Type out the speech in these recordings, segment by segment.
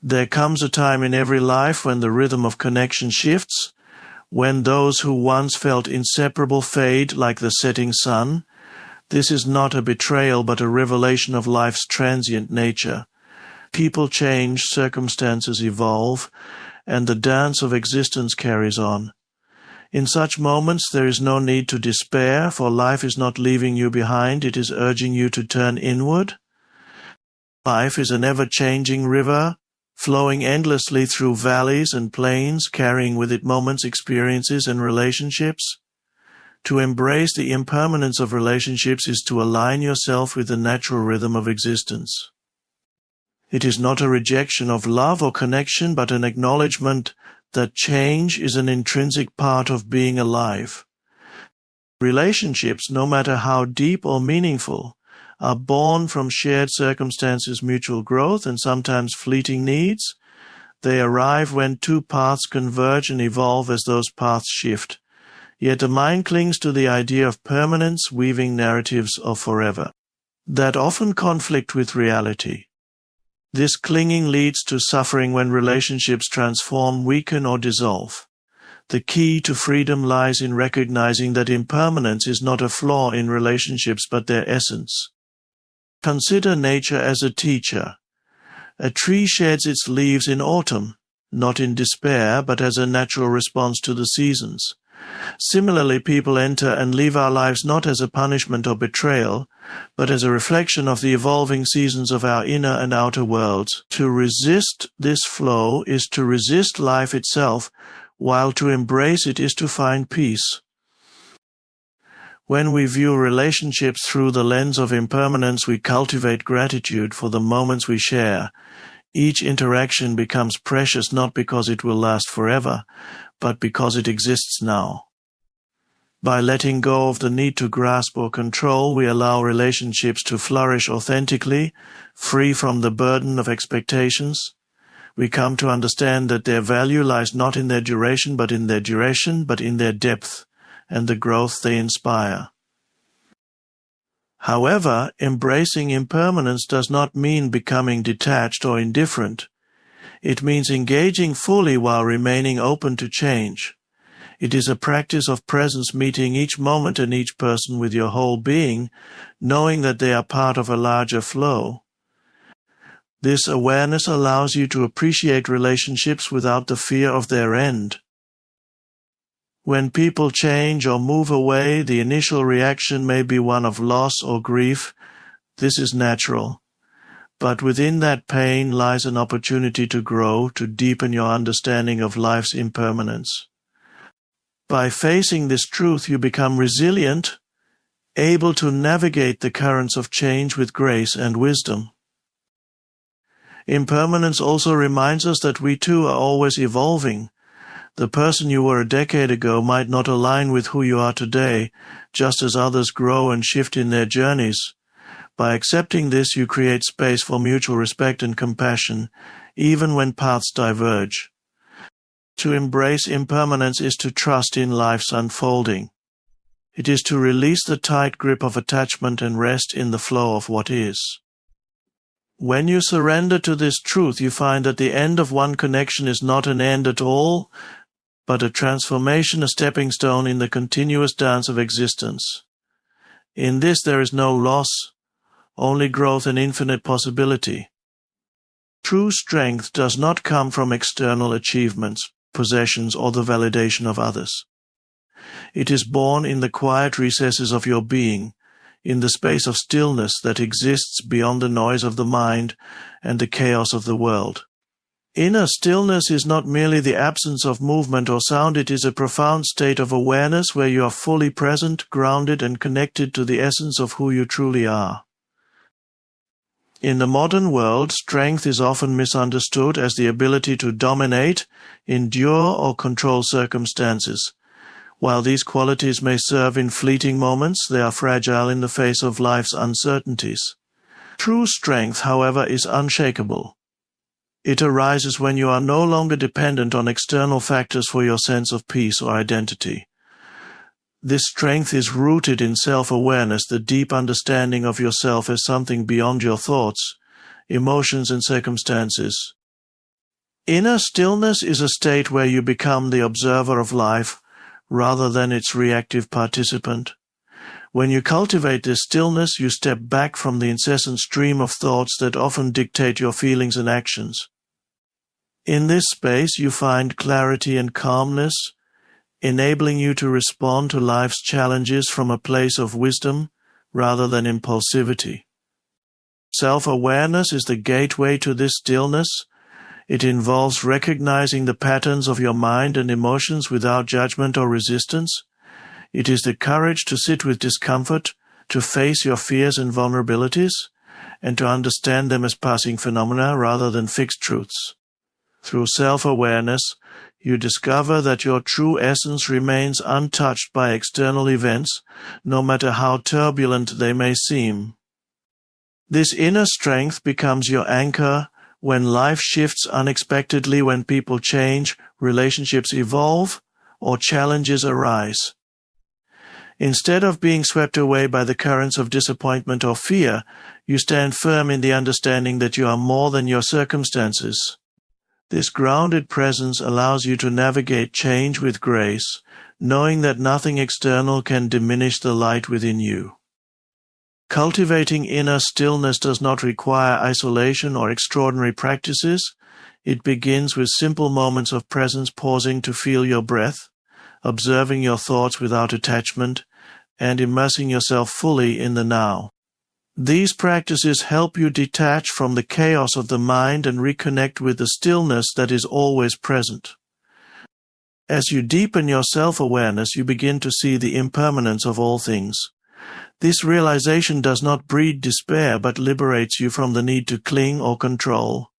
There comes a time in every life when the rhythm of connection shifts, when those who once felt inseparable fade like the setting sun. This is not a betrayal but a revelation of life's transient nature. People change, circumstances evolve, and the dance of existence carries on. In such moments there is no need to despair, for life is not leaving you behind, it is urging you to turn inward. Life is an ever-changing river, flowing endlessly through valleys and plains, carrying with it moments, experiences, and relationships. To embrace the impermanence of relationships is to align yourself with the natural rhythm of existence. It is not a rejection of love or connection, but an acknowledgement that change is an intrinsic part of being alive. Relationships, no matter how deep or meaningful, are born from shared circumstances, mutual growth, and sometimes fleeting needs. They arrive when two paths converge and evolve as those paths shift. Yet the mind clings to the idea of permanence, weaving narratives of forever, that often conflict with reality. This clinging leads to suffering when relationships transform, weaken, or dissolve. The key to freedom lies in recognizing that impermanence is not a flaw in relationships but their essence. Consider nature as a teacher. A tree sheds its leaves in autumn, not in despair, but as a natural response to the seasons. Similarly, people enter and leave our lives not as a punishment or betrayal, but as a reflection of the evolving seasons of our inner and outer worlds. To resist this flow is to resist life itself, while to embrace it is to find peace. When we view relationships through the lens of impermanence, we cultivate gratitude for the moments we share. Each interaction becomes precious not because it will last forever, but because it exists now. By letting go of the need to grasp or control, we allow relationships to flourish authentically, free from the burden of expectations. We come to understand that their value lies not in their duration, but in their depth and the growth they inspire. However, embracing impermanence does not mean becoming detached or indifferent. It means engaging fully while remaining open to change. It is a practice of presence, meeting each moment and each person with your whole being, knowing that they are part of a larger flow. This awareness allows you to appreciate relationships without the fear of their end. When people change or move away, the initial reaction may be one of loss or grief. This is natural. But within that pain lies an opportunity to grow, to deepen your understanding of life's impermanence. By facing this truth, you become resilient, able to navigate the currents of change with grace and wisdom. Impermanence also reminds us that we too are always evolving. The person you were a decade ago might not align with who you are today, just as others grow and shift in their journeys. By accepting this, you create space for mutual respect and compassion, even when paths diverge. To embrace impermanence is to trust in life's unfolding. It is to release the tight grip of attachment and rest in the flow of what is. When you surrender to this truth, you find that the end of one connection is not an end at all, but a transformation, a stepping stone in the continuous dance of existence. In this there is no loss, only growth and infinite possibility. True strength does not come from external achievements, possessions, or the validation of others. It is born in the quiet recesses of your being, in the space of stillness that exists beyond the noise of the mind and the chaos of the world. Inner stillness is not merely the absence of movement or sound, it is a profound state of awareness where you are fully present, grounded, and connected to the essence of who you truly are. In the modern world, strength is often misunderstood as the ability to dominate, endure, or control circumstances. While these qualities may serve in fleeting moments, they are fragile in the face of life's uncertainties. True strength, however, is unshakable. It arises when you are no longer dependent on external factors for your sense of peace or identity. This strength is rooted in self-awareness, the deep understanding of yourself as something beyond your thoughts, emotions, and circumstances. Inner stillness is a state where you become the observer of life rather than its reactive participant. When you cultivate this stillness, you step back from the incessant stream of thoughts that often dictate your feelings and actions. In this space, you find clarity and calmness, enabling you to respond to life's challenges from a place of wisdom rather than impulsivity. Self-awareness is the gateway to this stillness. It involves recognizing the patterns of your mind and emotions without judgment or resistance. It is the courage to sit with discomfort, to face your fears and vulnerabilities, and to understand them as passing phenomena rather than fixed truths. Through self-awareness, you discover that your true essence remains untouched by external events, no matter how turbulent they may seem. This inner strength becomes your anchor when life shifts unexpectedly, when people change, relationships evolve, or challenges arise. Instead of being swept away by the currents of disappointment or fear, you stand firm in the understanding that you are more than your circumstances. This grounded presence allows you to navigate change with grace, knowing that nothing external can diminish the light within you. Cultivating inner stillness does not require isolation or extraordinary practices. It begins with simple moments of presence, pausing to feel your breath, observing your thoughts without attachment, and immersing yourself fully in the now. These practices help you detach from the chaos of the mind and reconnect with the stillness that is always present. As you deepen your self-awareness, you begin to see the impermanence of all things. This realization does not breed despair, but liberates you from the need to cling or control.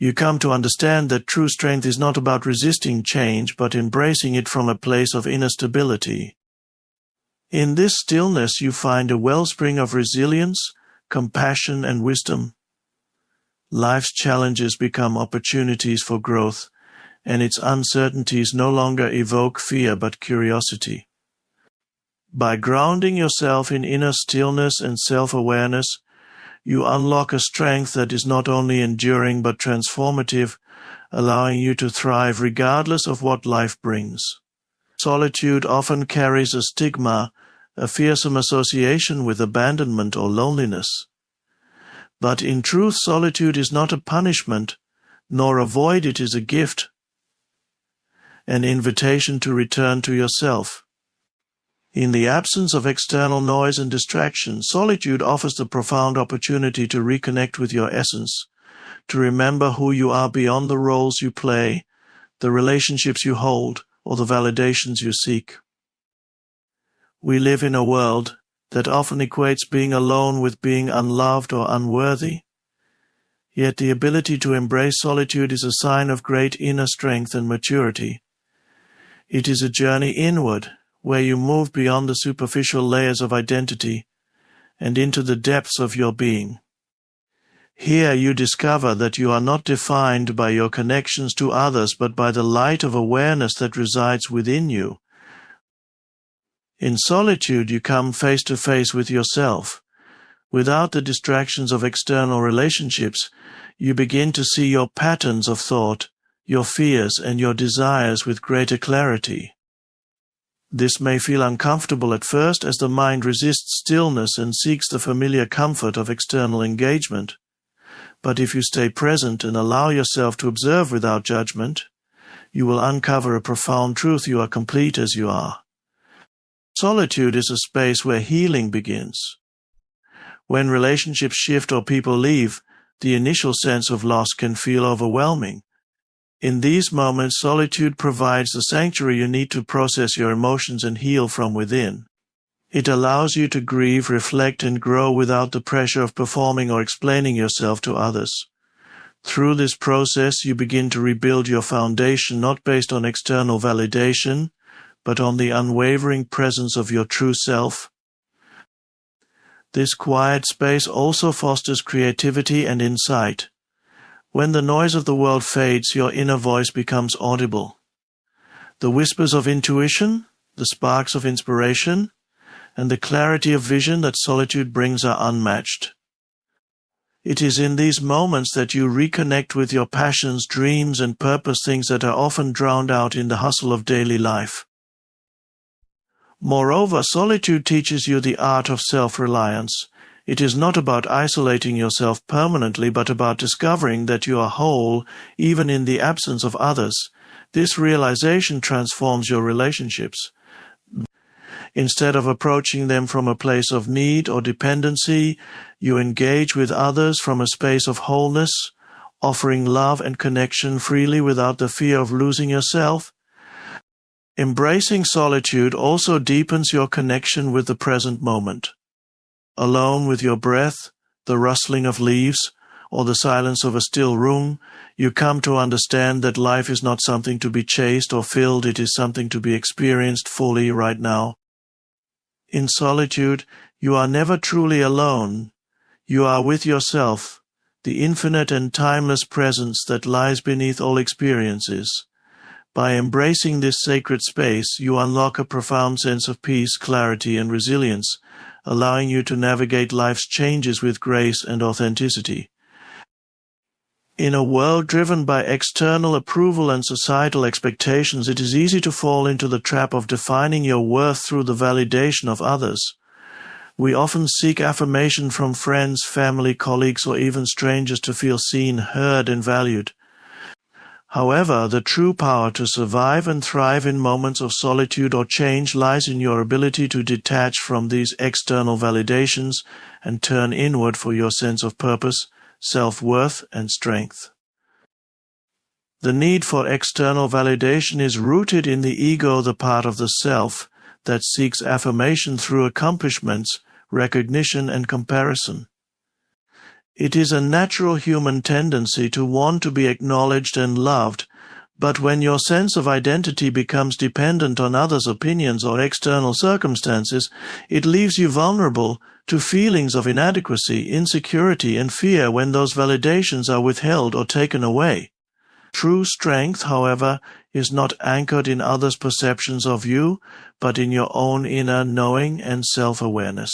You come to understand that true strength is not about resisting change, but embracing it from a place of inner stability. In this stillness, you find a wellspring of resilience, compassion, and wisdom. Life's challenges become opportunities for growth, and its uncertainties no longer evoke fear but curiosity. By grounding yourself in inner stillness and self-awareness, you unlock a strength that is not only enduring but transformative, allowing you to thrive regardless of what life brings. Solitude often carries a stigma, a fearsome association with abandonment or loneliness. But in truth, solitude is not a punishment, nor a void, it is a gift, an invitation to return to yourself. In the absence of external noise and distraction, solitude offers the profound opportunity to reconnect with your essence, to remember who you are beyond the roles you play, the relationships you hold, or the validations you seek. We live in a world that often equates being alone with being unloved or unworthy. Yet the ability to embrace solitude is a sign of great inner strength and maturity. It is a journey inward, where you move beyond the superficial layers of identity and into the depths of your being. Here you discover that you are not defined by your connections to others, but by the light of awareness that resides within you. In solitude, you come face to face with yourself. Without the distractions of external relationships, you begin to see your patterns of thought, your fears, and your desires with greater clarity. This may feel uncomfortable at first as the mind resists stillness and seeks the familiar comfort of external engagement. But if you stay present and allow yourself to observe without judgment, you will uncover a profound truth: you are complete as you are. Solitude is a space where healing begins. When relationships shift or people leave, the initial sense of loss can feel overwhelming. In these moments, solitude provides the sanctuary you need to process your emotions and heal from within. It allows you to grieve, reflect, and grow without the pressure of performing or explaining yourself to others. Through this process, you begin to rebuild your foundation, not based on external validation, but on the unwavering presence of your true self. This quiet space also fosters creativity and insight. When the noise of the world fades, your inner voice becomes audible. The whispers of intuition, the sparks of inspiration, and the clarity of vision that solitude brings are unmatched. It is in these moments that you reconnect with your passions, dreams, and purpose, things that are often drowned out in the hustle of daily life. Moreover, solitude teaches you the art of self-reliance. It is not about isolating yourself permanently, but about discovering that you are whole, even in the absence of others. This realization transforms your relationships. Instead of approaching them from a place of need or dependency, you engage with others from a space of wholeness, offering love and connection freely without the fear of losing yourself. Embracing solitude also deepens your connection with the present moment. Alone with your breath, the rustling of leaves, or the silence of a still room, you come to understand that life is not something to be chased or filled, it is something to be experienced fully right now. In solitude, you are never truly alone. You are with yourself, the infinite and timeless presence that lies beneath all experiences. By embracing this sacred space, you unlock a profound sense of peace, clarity, and resilience, allowing you to navigate life's changes with grace and authenticity. In a world driven by external approval and societal expectations, it is easy to fall into the trap of defining your worth through the validation of others. We often seek affirmation from friends, family, colleagues, or even strangers to feel seen, heard, and valued. However, the true power to survive and thrive in moments of solitude or change lies in your ability to detach from these external validations and turn inward for your sense of purpose, self-worth, and strength. The need for external validation is rooted in the ego, the part of the self that seeks affirmation through accomplishments, recognition, and comparison. It is a natural human tendency to want to be acknowledged and loved, but when your sense of identity becomes dependent on others' opinions or external circumstances, it leaves you vulnerable to feelings of inadequacy, insecurity, and fear when those validations are withheld or taken away. True strength, however, is not anchored in others' perceptions of you, but in your own inner knowing and self-awareness.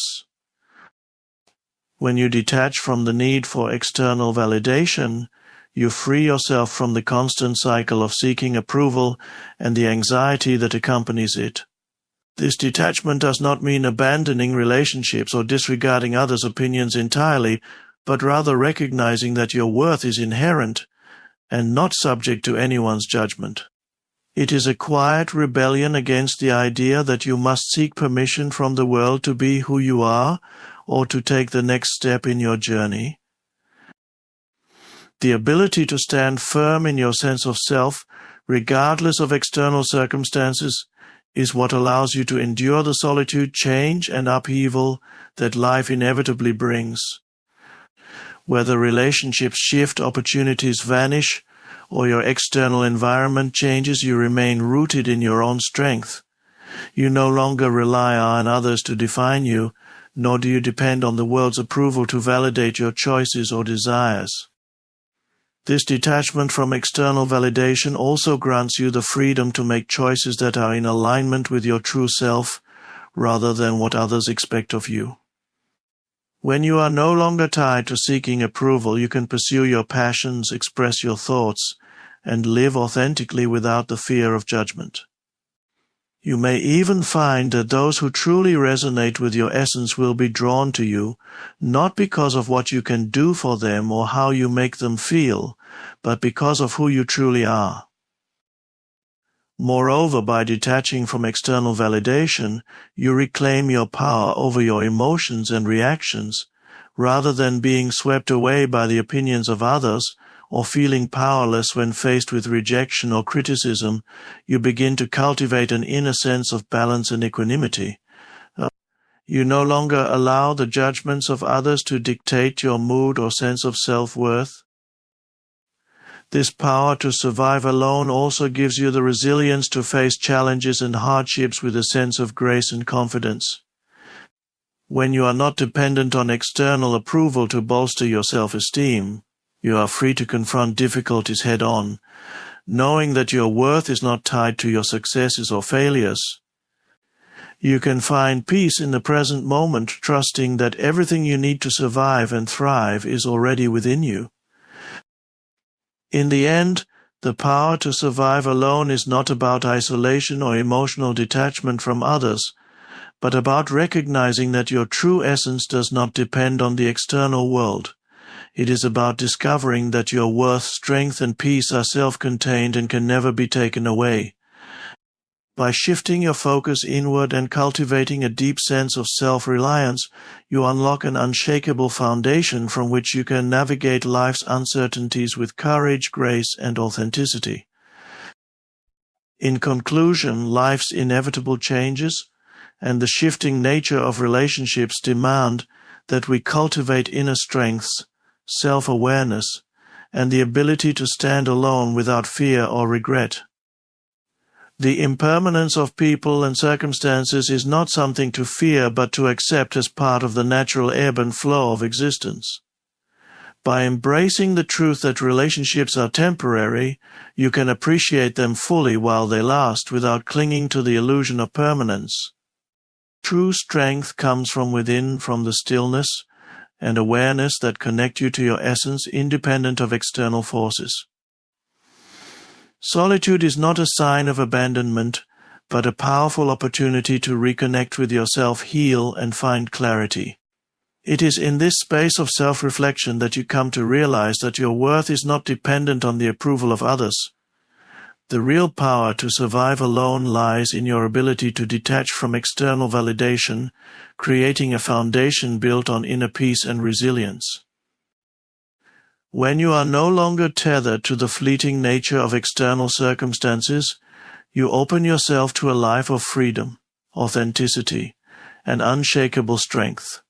When you detach from the need for external validation, you free yourself from the constant cycle of seeking approval and the anxiety that accompanies it. This detachment does not mean abandoning relationships or disregarding others' opinions entirely, but rather recognizing that your worth is inherent and not subject to anyone's judgment. It is a quiet rebellion against the idea that you must seek permission from the world to be who you are or to take the next step in your journey. The ability to stand firm in your sense of self, regardless of external circumstances, is what allows you to endure the solitude, change, and upheaval that life inevitably brings. Whether relationships shift, opportunities vanish, or your external environment changes, you remain rooted in your own strength. You no longer rely on others to define you, nor do you depend on the world's approval to validate your choices or desires. This detachment from external validation also grants you the freedom to make choices that are in alignment with your true self, rather than what others expect of you. When you are no longer tied to seeking approval, you can pursue your passions, express your thoughts, and live authentically without the fear of judgment. You may even find that those who truly resonate with your essence will be drawn to you, not because of what you can do for them or how you make them feel, but because of who you truly are. Moreover, by detaching from external validation, you reclaim your power over your emotions and reactions, rather than being swept away by the opinions of others or feeling powerless when faced with rejection or criticism. You begin to cultivate an inner sense of balance and equanimity. You no longer allow the judgments of others to dictate your mood or sense of self-worth. This power to survive alone also gives you the resilience to face challenges and hardships with a sense of grace and confidence. When you are not dependent on external approval to bolster your self-esteem, you are free to confront difficulties head-on, knowing that your worth is not tied to your successes or failures. You can find peace in the present moment, trusting that everything you need to survive and thrive is already within you. In the end, the power to survive alone is not about isolation or emotional detachment from others, but about recognizing that your true essence does not depend on the external world. It is about discovering that your worth, strength, and peace are self-contained and can never be taken away. By shifting your focus inward and cultivating a deep sense of self-reliance, you unlock an unshakable foundation from which you can navigate life's uncertainties with courage, grace, and authenticity. In conclusion, life's inevitable changes and the shifting nature of relationships demand that we cultivate inner strengths, self-awareness, and the ability to stand alone without fear or regret. The impermanence of people and circumstances is not something to fear but to accept as part of the natural ebb and flow of existence. By embracing the truth that relationships are temporary, you can appreciate them fully while they last without clinging to the illusion of permanence. True strength comes from within, from the stillness and awareness that connect you to your essence independent of external forces. Solitude is not a sign of abandonment, but a powerful opportunity to reconnect with yourself, heal, and find clarity. It is in this space of self-reflection that you come to realize that your worth is not dependent on the approval of others. The real power to survive alone lies in your ability to detach from external validation, creating a foundation built on inner peace and resilience. When you are no longer tethered to the fleeting nature of external circumstances, you open yourself to a life of freedom, authenticity, and unshakable strength.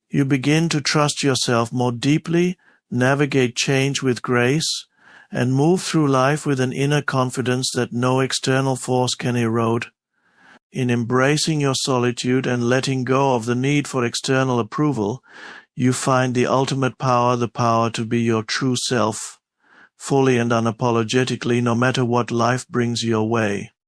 You begin to trust yourself more deeply, navigate change with grace, and move through life with an inner confidence that no external force can erode. In embracing your solitude and letting go of the need for external approval, you find the ultimate power, the power to be your true self, fully and unapologetically, no matter what life brings your way.